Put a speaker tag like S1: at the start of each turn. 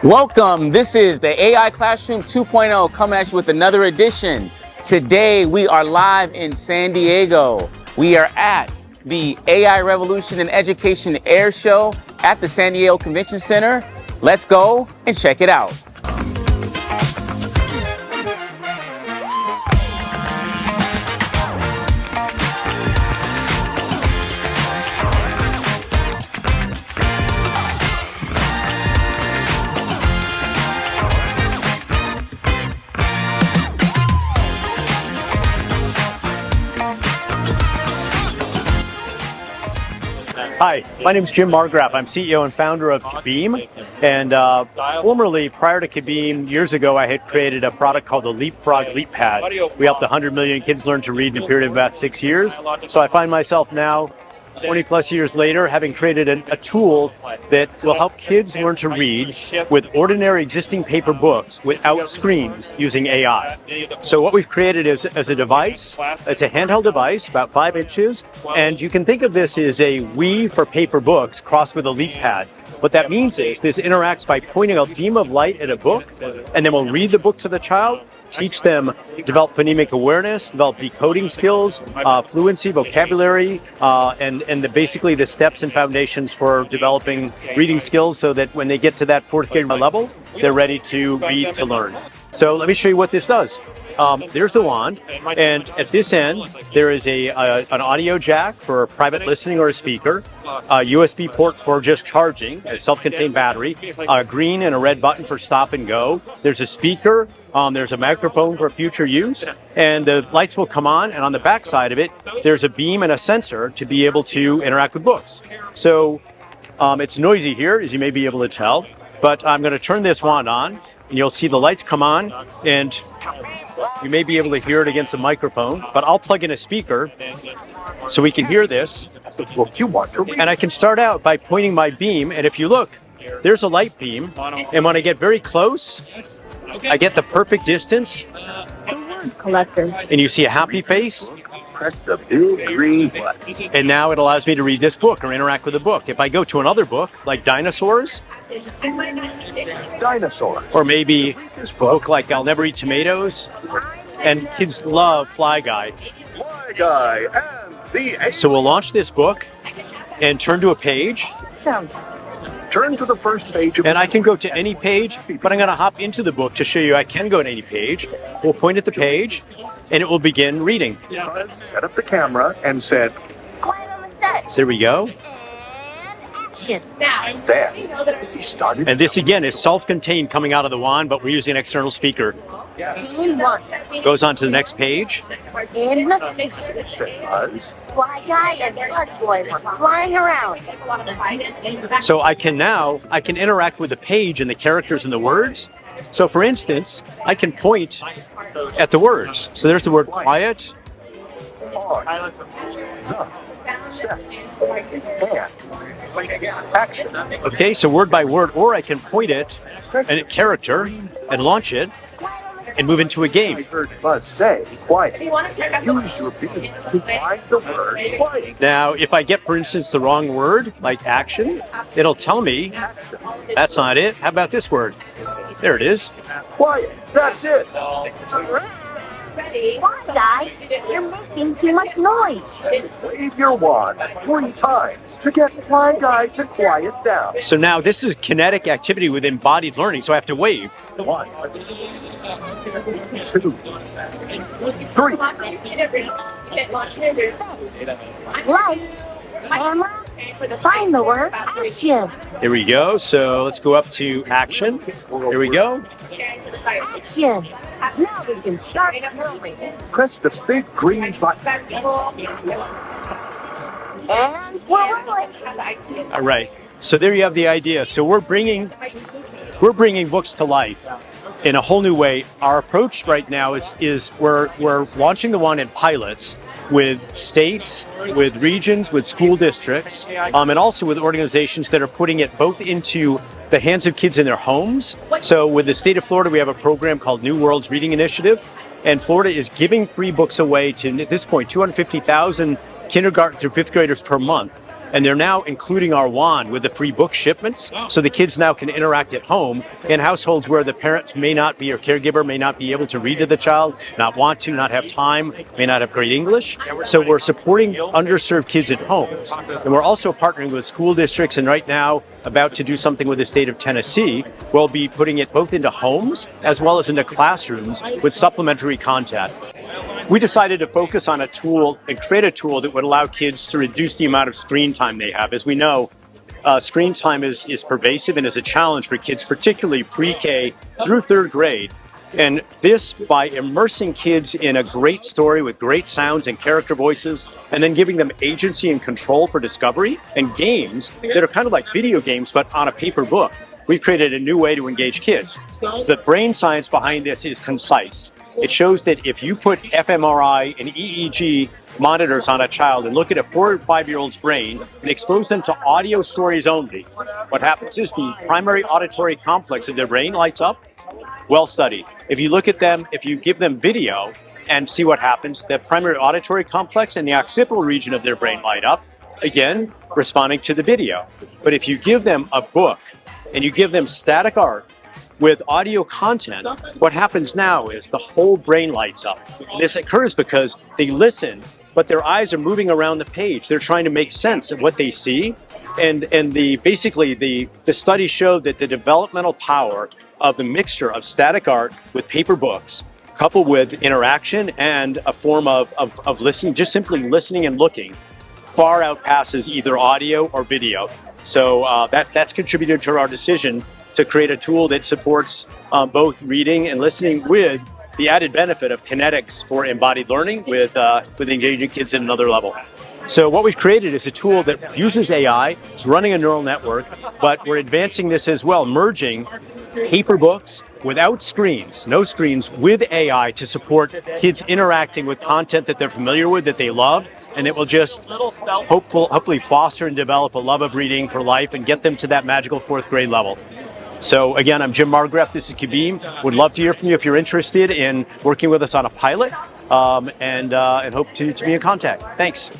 S1: Welcome, this is the AI Classroom 2.0 coming at you with another edition. Today we are live in San Diego. We are at the AI Revolution in Education Air Show at the San Diego Convention Center. Let's go and check it out.
S2: Hi, my name is Jim Margraf. I'm CEO and founder of Kibeam. And formerly, prior to Kibeam, years ago, I had created a product called the Leapfrog LeapPad. We helped 100 million kids learn to read in a period of about 6 years. So I find myself now, 20 plus years later, having created a tool that will help kids learn to read with ordinary existing paper books without screens using AI. So what we've created is a device. It's a handheld device, about 5 inches, and you can think of this as a Wii for paper books crossed with a LeapPad. What that means is this interacts by pointing a beam of light at a book, and then we'll read the book to the child, teach them, develop phonemic awareness, develop decoding skills, fluency, vocabulary, and basically the steps and foundations for developing reading skills so that when they get to that 4th grade level, they're ready to read to learn. So let me show you what this does. There's the wand, and at this end, there is an audio jack for private listening or a speaker, a USB port for just charging, a self-contained battery, a green and a red button for stop and go. There's a speaker, there's a microphone for future use, and the lights will come on, and on the back side of it, there's a beam and a sensor to be able to interact with books. So it's noisy here, as you may be able to tell, but I'm going to turn this wand on, and you'll see the lights come on, and you may be able to hear it against the microphone, but I'll plug in a speaker so we can hear this. And I can start out by pointing my beam, and if you look, there's a light beam, and when I get very close, I get the perfect distance, and you see a happy face.
S3: Press the big green button.
S2: And now it allows me to read this book or interact with the book. If I go to another book, like dinosaurs, or maybe this book like I'll Never Eat Tomatoes, and kids love Fly Guy.
S3: Fly Guy and the...
S2: So we'll launch this book and turn to a page.
S3: Turn to the first page.
S2: And I can go to any page, but I'm going to hop into the book to show you I can go to any page. We'll point at the page, and it will begin reading.
S3: Set up the camera and said,
S4: quiet on the set.
S2: So there we go.
S4: And action.
S3: There. He started.
S2: And this again is self-contained coming out of the wand, but we're using an external speaker.
S4: Scene 1.
S2: Goes on to the next page.
S4: In the future,
S3: It said Buzz.
S4: Fly Guy and Buzz Boy were flying around.
S2: So I can interact with the page and the characters and the words. So for instance, I can point at the words. So there's the word quiet.
S3: On. The. Set. And. Action.
S2: Okay, so word by word, or I can point it and a character and launch it and move into a
S3: I
S2: game.
S3: heard Buzz say, quiet. Use your beam to find the word quiet.
S2: Now, if I get, for instance, the wrong word, like action, it'll tell me that's not it. How about this word? There it is.
S3: Quiet. That's it.
S4: Fly Guy, you're making too much noise.
S3: Wave your wand 3 times to get Fly Guy to quiet down.
S2: So now this is kinetic activity with embodied learning, so I have to wave.
S3: 1, 2, 3.
S4: Lights, camera, find the word action.
S2: Here we go. So let's go up to action. Here we go.
S4: Action. Now we can start filming.
S3: Press the big green button.
S4: And we're rolling.
S2: All right. So there you have the idea. So we're bringing books to life in a whole new way. Our approach right now is we're launching the wand in pilots with states, with regions, with school districts, and also with organizations that are putting it both into the hands of kids in their homes. So with the state of Florida, we have a program called New Worlds Reading Initiative, and Florida is giving free books away to, at this point, 250,000 kindergarten through fifth graders per month. And they're now including our wand with the free book shipments, so the kids now can interact at home in households where the parents may not be, or caregiver may not be able to read to the child, not want to, not have time, may not have great English. So we're supporting underserved kids at homes. And we're also partnering with school districts, and right now about to do something with the state of Tennessee. We'll be putting it both into homes as well as into classrooms with supplementary content. We decided to focus on a tool and create a tool that would allow kids to reduce the amount of screen time they have. As we know, screen time is pervasive and is a challenge for kids, particularly pre-K through third grade. And this, by immersing kids in a great story with great sounds and character voices, and then giving them agency and control for discovery, and games that are kind of like video games but on a paper book, we've created a new way to engage kids. The brain science behind this is concise. It shows that if you put fMRI and EEG monitors on a child and look at a 4 or 5-year-old's brain and expose them to audio stories only, what happens is the primary auditory complex of their brain lights up. Well studied. If you look at them, if you give them video and see what happens, the primary auditory complex and the occipital region of their brain light up, again, responding to the video. But if you give them a book and you give them static art with audio content, what happens now is the whole brain lights up. This occurs because they listen, but their eyes are moving around the page. They're trying to make sense of what they see. And basically the study showed that the developmental power of the mixture of static art with paper books, coupled with interaction and a form of listening, just simply listening and looking, far outpasses either audio or video. So that's contributed to our decision to create a tool that supports both reading and listening with the added benefit of kinetics for embodied learning with engaging kids at another level. So what we've created is a tool that uses AI, it's running a neural network, but we're advancing this as well, merging paper books without screens, no screens, with AI to support kids interacting with content that they're familiar with, that they love, and it will just hopefully foster and develop a love of reading for life and get them to that magical 4th grade level. So again, I'm Jim Margraf, this is Kibeam. Would love to hear from you if you're interested in working with us on a pilot, and hope to be in contact. Thanks.